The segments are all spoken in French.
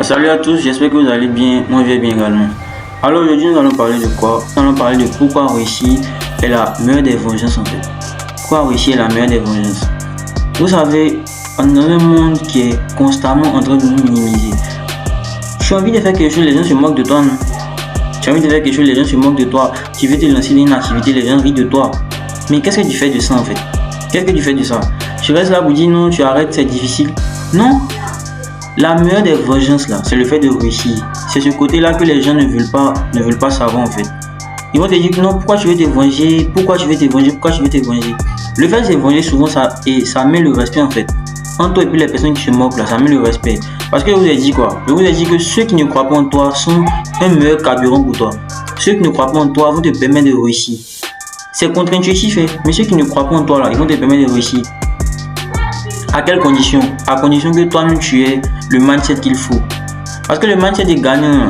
Salut à tous, j'espère que vous allez bien, moi je vais bien également. Alors aujourd'hui nous allons parler de quoi? Nous allons parler de pourquoi réussir est la meilleure des vengeances en fait. Pourquoi réussir est la meilleure des vengeances. Vous savez, on est dans un monde qui est constamment en train de nous minimiser. Tu as envie de faire quelque chose, les gens se moquent de toi, non? Tu as envie de faire quelque chose, les gens se moquent de toi. Tu veux te lancer dans une activité, les gens rient de toi. Mais qu'est-ce que tu fais de ça en fait? Qu'est-ce que tu fais de ça? Tu restes là pour dire non, tu arrêtes, c'est difficile. Non. La meilleure des vengeances là, c'est le fait de réussir. C'est ce côté-là que les gens ne veulent pas savoir en fait. Ils vont te dire que non, pourquoi tu veux te venger, pourquoi tu veux te venger. Le fait de se venger souvent ça met le respect en fait. Entre toi et puis les personnes qui se moquent là, ça met le respect. Parce que je vous ai dit quoi? Je vous ai dit que ceux qui ne croient pas en toi sont un meilleur carburant pour toi. Ceux qui ne croient pas en toi vont te permettre de réussir. C'est contre-intuitif, mais ceux qui ne croient pas en toi là, ils vont te permettre de réussir. À quelles conditions? À condition que toi-même tu aies le mindset qu'il faut. Parce que le mindset des gagnants,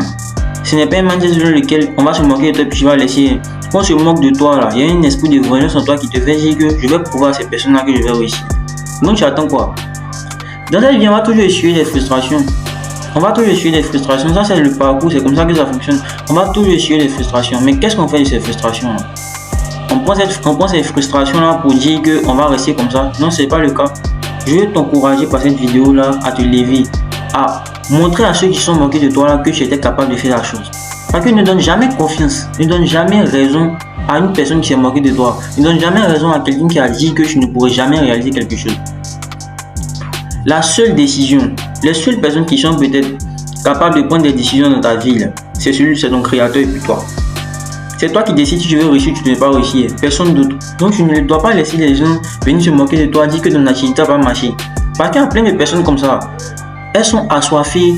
ce n'est pas un mindset sur lequel on va se moquer de toi et puis tu vas laisser. Quand on se moque de toi là, il y a un esprit de vengeance en toi qui te fait dire que je vais prouver à ces personnes-là que je vais réussir. Donc tu attends quoi? Dans cette vie, on va toujours essuyer des frustrations. Ça c'est le parcours, c'est comme ça que ça fonctionne. On va toujours essuyer des frustrations. Mais qu'est-ce qu'on fait de ces frustrations là? On prend ces frustrations là pour dire qu'on va rester comme ça. Non, c'est pas le cas. Je veux t'encourager par cette vidéo là à te lever, à montrer à ceux qui sont moqués de toi là que tu étais capable de faire la chose. Parce que ne donne jamais confiance, ne donne jamais raison à une personne qui s'est moquée de toi. Ne donne jamais raison à quelqu'un qui a dit que tu ne pourrais jamais réaliser quelque chose. La seule décision, les seules personnes qui sont peut-être capables de prendre des décisions dans ta vie, c'est ton créateur et puis toi. C'est toi qui décides si tu veux réussir ou tu ne veux pas réussir, personne d'autre. Donc tu ne dois pas laisser les gens venir se moquer de toi, dire que ton activité va marcher. Parce qu'il y a plein de personnes comme ça. Elles sont assoiffées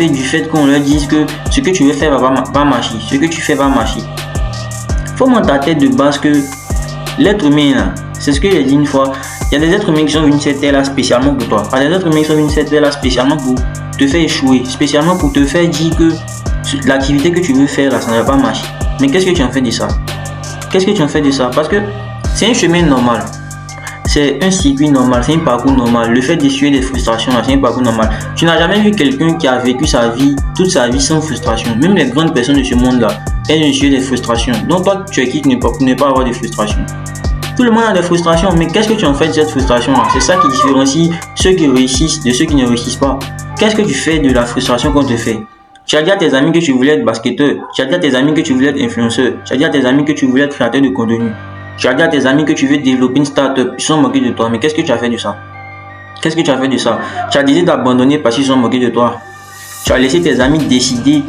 du fait qu'on leur dise que ce que tu veux faire va marcher, ce que tu fais va marcher. Faut mettre ta tête de base que l'être humain là, c'est ce que j'ai dit une fois, il y a des êtres humains qui sont venus cette terre là spécialement pour toi. Il y a des êtres humains qui sont venus cette terre là spécialement pour te faire échouer, spécialement pour te faire dire que l'activité que tu veux faire là, ça ne va pas marcher. Mais qu'est-ce que tu en fais de ça? Parce que c'est un chemin normal. C'est un circuit normal, c'est un parcours normal. Le fait d'essuyer des frustrations là, c'est un parcours normal. Tu n'as jamais vu quelqu'un qui a vécu toute sa vie sans frustration. Même les grandes personnes de ce monde là, elles ont essuyé des frustrations. Donc toi, tu es qui pour ne pas avoir de frustrations? Tout le monde a des frustrations, mais qu'est-ce que tu en fais de cette frustration là? C'est ça qui différencie ceux qui réussissent de ceux qui ne réussissent pas. Qu'est-ce que tu fais de la frustration qu'on te fait? Tu as dit à tes amis que tu voulais être basketteur, tu as dit à tes amis que tu voulais être influenceur, tu as dit à tes amis que tu voulais être créateur de contenu, tu as dit à tes amis que tu veux développer une start-up, ils sont moqués de toi, mais qu'est-ce que tu as fait de ça? Tu as décidé d'abandonner parce qu'ils sont moqués de toi. Tu as laissé tes amis décider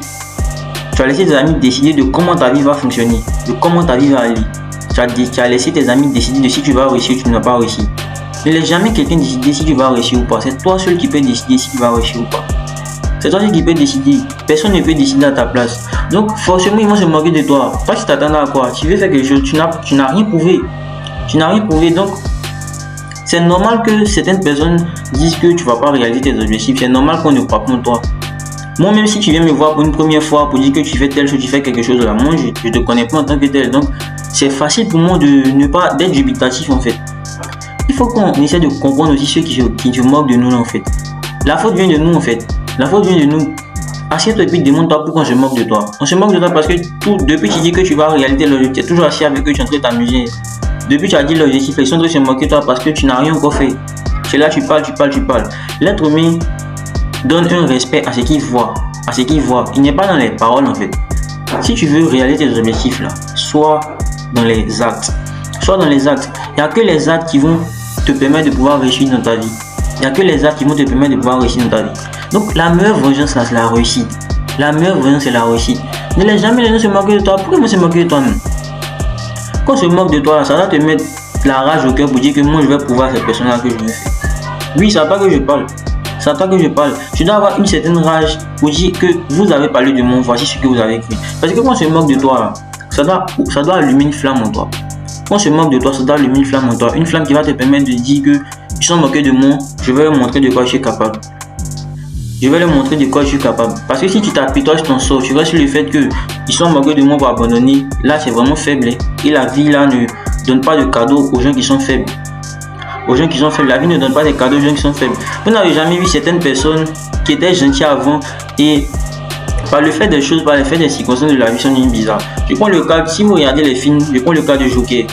de comment ta vie va fonctionner, de comment ta vie va aller. Tu as laissé tes amis décider de si tu vas réussir ou tu ne vas pas réussir. Ne laisse jamais quelqu'un décider si tu vas réussir ou pas, c'est toi seul qui peux décider si tu vas réussir ou pas. C'est toi qui peux décider. Personne ne peut décider à ta place. Donc forcément ils vont se moquer de toi. Toi tu t'attends à quoi? Tu veux faire quelque chose, tu n'as rien prouvé. Donc c'est normal que certaines personnes disent que tu vas pas réaliser tes objectifs. C'est normal qu'on ne croit pas en toi. Moi même si tu viens me voir pour une première fois pour dire que tu fais telle chose, tu fais quelque chose là, moi je te connais pas en tant que tel. Donc c'est facile pour moi de ne pas d'être dubitatif en fait. Il faut qu'on essaie de comprendre aussi ceux qui se moquent de nous là, en fait. La faute vient de nous en fait. Assieds-toi et puis demande-toi pourquoi on se moque de toi. On se moque de toi parce que depuis tu dis que tu vas réaliser l'objectif, tu es toujours assis avec eux, tu es en train de t'amuser. Depuis tu as dit l'objectif, ils sont en train de se moquer de toi parce que tu n'as rien encore fait. C'est là tu parles. L'être humain donne un respect à ce qu'il voit. Il n'est pas dans les paroles en fait. Si tu veux réaliser tes objectifs là, sois dans les actes. Il n'y a que les actes qui vont te permettre de pouvoir réussir dans ta vie. Donc la meilleure vengeance là, c'est la réussite. Ne laisse jamais les gens se moquer de toi. Pourquoi ils vont se moquer de toi même? Quand on se moque de toi là, ça va te mettre la rage au cœur pour dire que moi je vais prouver à ces personnes là que je veux faire. Oui, c'est à toi que je parle. Tu dois avoir une certaine rage pour dire que vous avez parlé de moi, voici ce que vous avez écrit. Parce que quand on se moque de toi là, ça doit allumer une flamme en toi. Quand on se moque de toi, ça doit allumer une flamme en toi. Une flamme qui va te permettre de dire que ils sont moqués de moi, je vais leur montrer de quoi je suis capable. Parce que si tu t'apitoies sur ton sort, tu restes sur le fait que ils sont moqués de moi pour abandonner, là c'est vraiment faible. Et la vie là ne donne pas de cadeau aux gens qui sont faibles. aux gens qui sont faibles. La vie ne donne pas des cadeaux aux gens qui sont faibles. Vous n'avez jamais vu certaines personnes qui étaient gentilles avant et par le fait des choses, par le fait des circonstances de la vie sont devenues bizarres. Je prends le cas, si vous regardez les films, je prends le cas de Joker.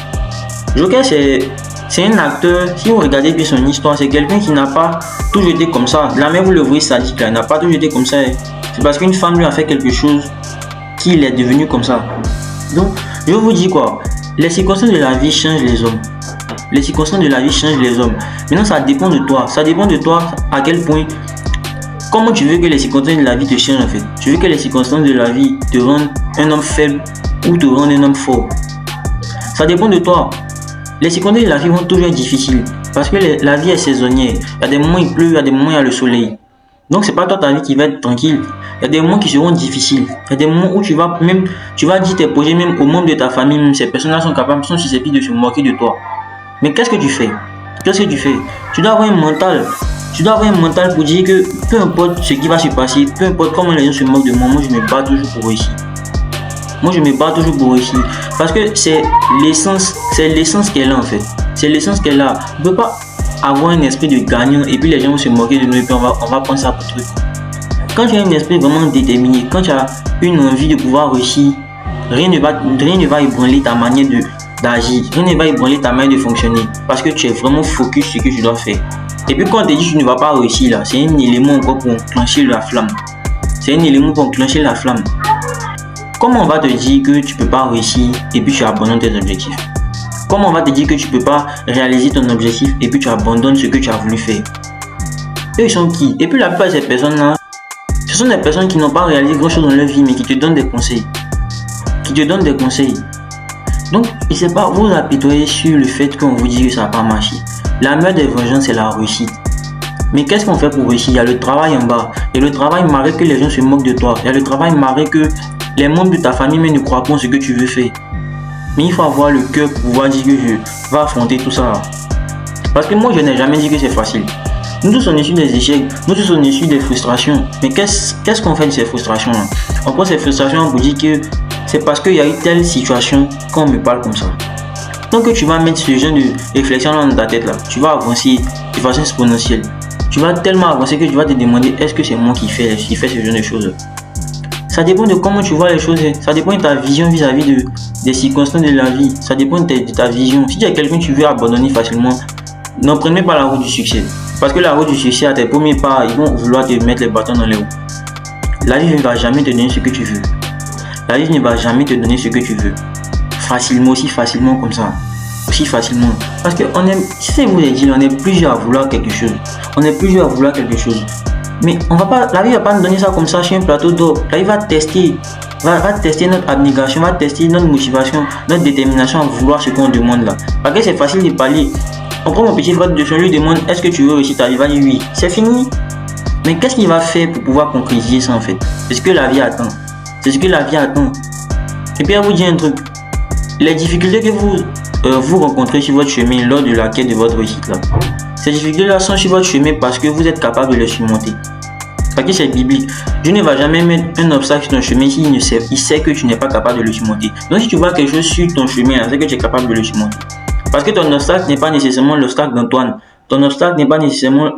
Joker, c'est un acteur, si vous regardez bien son histoire, c'est quelqu'un qui n'a pas toujours été comme ça. La même vous le voyez sadique là, il n'a pas toujours été comme ça. C'est parce qu'une femme lui a fait quelque chose qu'il est devenu comme ça. Donc, je vous dis quoi, les circonstances de la vie changent les hommes. Les circonstances de la vie changent les hommes. Maintenant, ça dépend de toi. Ça dépend de toi à quel point, comment tu veux que les circonstances de la vie te changent en fait. Tu veux que les circonstances de la vie te rendent un homme faible ou te rendent un homme fort. Ça dépend de toi. Les circonstances de la vie vont toujours être difficiles parce que la vie est saisonnière. Il y a des moments où il pleut, il y a des moments où il y a le soleil. Donc c'est pas toi ta vie qui va être tranquille. Il y a des moments qui seront difficiles. Il y a des moments où tu vas dire tes projets même aux membres de ta famille, même ces personnes-là sont susceptibles de se moquer de toi. Mais qu'est-ce que tu fais? Qu'est-ce que tu fais? Tu dois avoir un mental. Tu dois avoir un mental pour dire que peu importe ce qui va se passer, peu importe comment les gens se moquent de moi, moi je me bats toujours pour réussir. Moi je me bats toujours pour réussir. Parce que c'est l'essence qu'elle est là en fait. C'est l'essence qu'elle a. On ne peut pas avoir un esprit de gagnant et puis les gens vont se moquer de nous et puis on va prendre ça pour truc. Quand tu as un esprit vraiment déterminé, quand tu as une envie de pouvoir réussir, rien ne va ébranler ta manière d'agir, rien ne va ébranler ta manière de fonctionner parce que tu es vraiment focus sur ce que tu dois faire. Et puis quand on te dit que tu ne vas pas réussir là, c'est un élément encore pour enclencher la flamme. C'est un élément pour enclencher la flamme. Comment on va te dire que tu ne peux pas réussir et puis tu abandonnes tes objectifs? Comment on va te dire que tu ne peux pas réaliser ton objectif et puis tu abandonnes ce que tu as voulu faire? Eux ils sont qui? Et puis la plupart de ces personnes-là, ce sont des personnes qui n'ont pas réalisé grand chose dans leur vie mais qui te donnent des conseils. Donc, il ne sait pas vous apitoyer sur le fait qu'on vous dit que ça n'a pas marché. La meilleure des vengeances, c'est la réussite. Mais qu'est-ce qu'on fait pour réussir? Il y a le travail en bas. Il y a le travail malgré que les gens se moquent de toi. Il y a le travail malgré que les membres de ta famille même ne croient pas en ce que tu veux faire. Mais il faut avoir le cœur pour pouvoir dire que je vais affronter tout ça. Parce que moi, je n'ai jamais dit que c'est facile. Nous tous on est issus des échecs, nous tous on est issus des frustrations. Mais qu'est-ce qu'on fait de ces frustrations-là? On prend ces frustrations pour dire que c'est parce qu'il y a eu telle situation qu'on me parle comme ça. Donc que tu vas mettre ce genre de réflexion dans ta tête là, tu vas avancer de façon exponentielle. Tu vas tellement avancer que tu vas te demander est-ce que c'est moi qui fais ce genre de choses. Ça dépend de comment tu vois les choses, ça dépend de ta vision vis-à-vis des circonstances de la vie, ça dépend de ta vision. Si tu es quelqu'un qui veut abandonner facilement, n'emprenez pas la route du succès. Parce que la route du succès, à tes premiers pas, ils vont vouloir te mettre les bâtons dans les roues. La vie ne va jamais te donner ce que tu veux. La vie ne va jamais te donner ce que tu veux. Facilement, aussi facilement comme ça. Aussi facilement. Parce que si vous avez dit, on est plusieurs à vouloir quelque chose. Mais la vie ne va pas nous donner ça comme ça sur un plateau d'or. La vie va tester notre abnégation, va tester notre motivation, notre détermination à vouloir ce qu'on demande là. Parce que c'est facile de parler. On prend mon petit frère de son, lui demande est-ce que tu veux réussir ta vie? Il va dire oui. C'est fini. Mais qu'est-ce qu'il va faire pour pouvoir concrétiser ça en fait? C'est ce que la vie attend. Et puis à vous dire un truc. Les difficultés que vous rencontrez sur votre chemin lors de la quête de votre réussite là. Ces difficultés-là sont sur votre chemin parce que vous êtes capable de les surmonter. Parce que c'est biblique. Dieu ne va jamais mettre un obstacle sur ton chemin s'il sait que tu n'es pas capable de le surmonter. Donc si tu vois quelque chose sur ton chemin, c'est que tu es capable de le surmonter. Parce que ton obstacle n'est pas nécessairement l'obstacle d'Antoine. Ton obstacle n'est pas nécessairement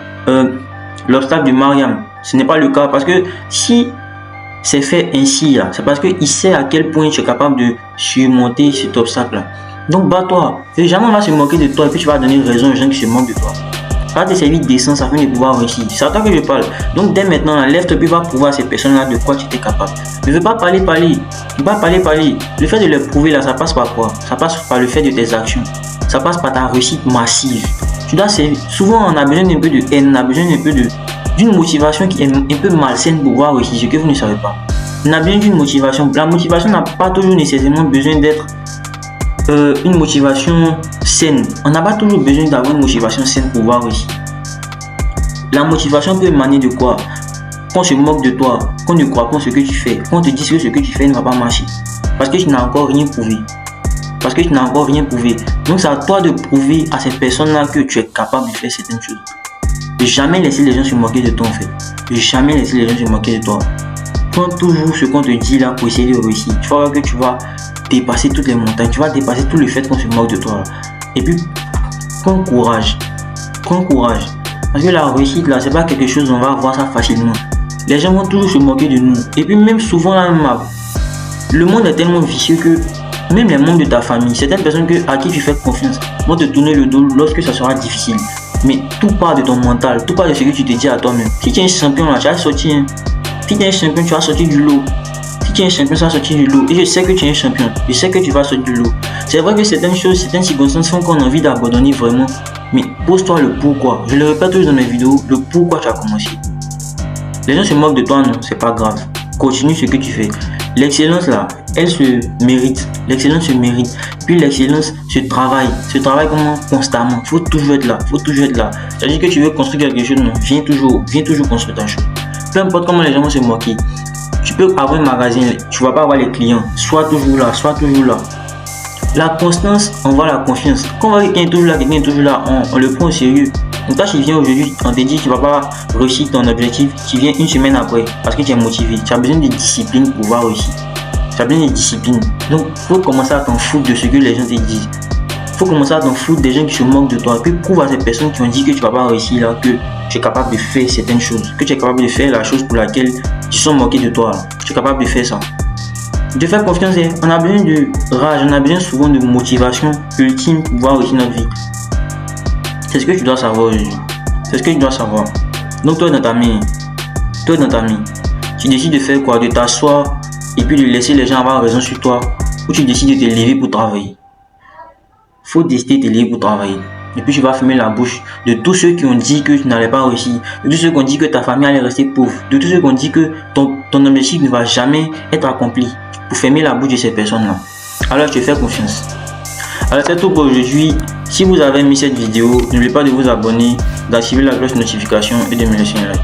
l'obstacle de Mariam. Ce n'est pas le cas. Parce que si c'est fait ainsi, là, c'est parce qu'il sait à quel point tu es capable de surmonter cet obstacle-là. Donc bats-toi. Jamais on va se moquer de toi et puis tu vas donner raison aux gens qui se moquent de toi. Ça va te servir d'essence afin de pouvoir réussir. C'est à toi que je parle. Donc dès maintenant, lève-toi puis va prouver à ces personnes-là de quoi tu es capable. Ne veux pas parler. Ne pas parler. Le fait de leur prouver là, ça passe par quoi? Ça passe par le fait de tes actions. Ça passe par ta réussite massive. Tu dois servir. Souvent, on a besoin d'un peu de haine, on a besoin d'un peu d'une motivation qui est un peu malsaine pour pouvoir réussir ce que vous ne savez pas. On a besoin d'une motivation. La motivation n'a pas toujours nécessairement besoin d'être une motivation saine. On n'a pas toujours besoin d'avoir une motivation saine pour pouvoir réussir. La motivation peut émaner de quoi? Qu'on se moque de toi, qu'on ne croit pas en ce que tu fais, qu'on te dise que ce que tu fais ne va pas marcher. Parce que tu n'as encore rien prouvé. Donc c'est à toi de prouver à ces personnes-là que tu es capable de faire certaines choses. Ne jamais laisser les gens se moquer de toi en fait. Prends toujours ce qu'on te dit là pour essayer de réussir. Tu vas voir que tu vas dépasser toutes les montagnes. Tu vas dépasser tout le fait qu'on se moque de toi là. Et puis, prends courage. prends courage. Parce que la réussite là, c'est pas quelque chose, on va voir ça facilement. Les gens vont toujours se moquer de nous. Et puis même souvent là, le monde est tellement vicieux que même les membres de ta famille, certaines personnes à qui tu fais confiance, vont te tourner le dos lorsque ça sera difficile. Mais tout part de ton mental, tout part de ce que tu te dis à toi-même. Si tu es un champion là, tu vas sortir. Hein. Si tu es un champion, tu vas sortir du lot. Si tu es un champion, tu vas sortir du lot. Et je sais que tu es un champion. Je sais que tu vas sortir du lot. C'est vrai que certaines choses, certaines circonstances font qu'on a envie d'abandonner vraiment. Mais pose-toi le pourquoi. Je le répète toujours dans mes vidéos, le pourquoi tu as commencé. Les gens se moquent de toi, non, c'est pas grave. Continue ce que tu fais. L'excellence là, elle se mérite. L'excellence se mérite. Puis l'excellence se travaille. Se travaille comment? Constamment. Faut toujours être là. Faut toujours être là. C'est-à-dire que tu veux construire quelque chose, non? Viens toujours construire ta chose. Peu importe comment les gens vont se moquer. Tu peux avoir un magasin, tu vas pas avoir les clients. Sois toujours là, sois toujours là. La constance envoie la confiance. Quand on voit quelqu'un est toujours là, on le prend au sérieux. Une tâche qui vient aujourd'hui, on te dit que tu ne vas pas réussir ton objectif, tu viens une semaine après parce que tu es motivé. Tu as besoin de discipline pour pouvoir réussir. Tu as besoin de discipline. Donc, il faut commencer à t'en foutre de ce que les gens te disent. Il faut commencer à t'en foutre des gens qui se moquent de toi. Puis prouve à ces personnes qui ont dit que tu ne vas pas réussir là, que tu es capable de faire certaines choses. Que tu es capable de faire la chose pour laquelle ils sont moqués de toi. Tu es capable de faire ça. De faire confiance, on a besoin de rage, on a besoin souvent de motivation ultime pour pouvoir réussir notre vie. C'est ce que tu dois savoir aujourd'hui. C'est ce que tu dois savoir. Donc toi dans ta main, tu décides de faire quoi? De t'asseoir et puis de laisser les gens avoir raison sur toi, ou tu décides de te lever pour travailler. Faut décider de te lever pour travailler. Et puis tu vas fermer la bouche de tous ceux qui ont dit que tu n'allais pas réussir, de tous ceux qui ont dit que ta famille allait rester pauvre, de tous ceux qui ont dit que ton objectif ne va jamais être accompli. Pour fermer la bouche de ces personnes-là. Alors je te fais confiance. Alors c'est tout pour aujourd'hui. Si vous avez aimé cette vidéo, n'oubliez pas de vous abonner, d'activer la cloche de notification et de me laisser un like.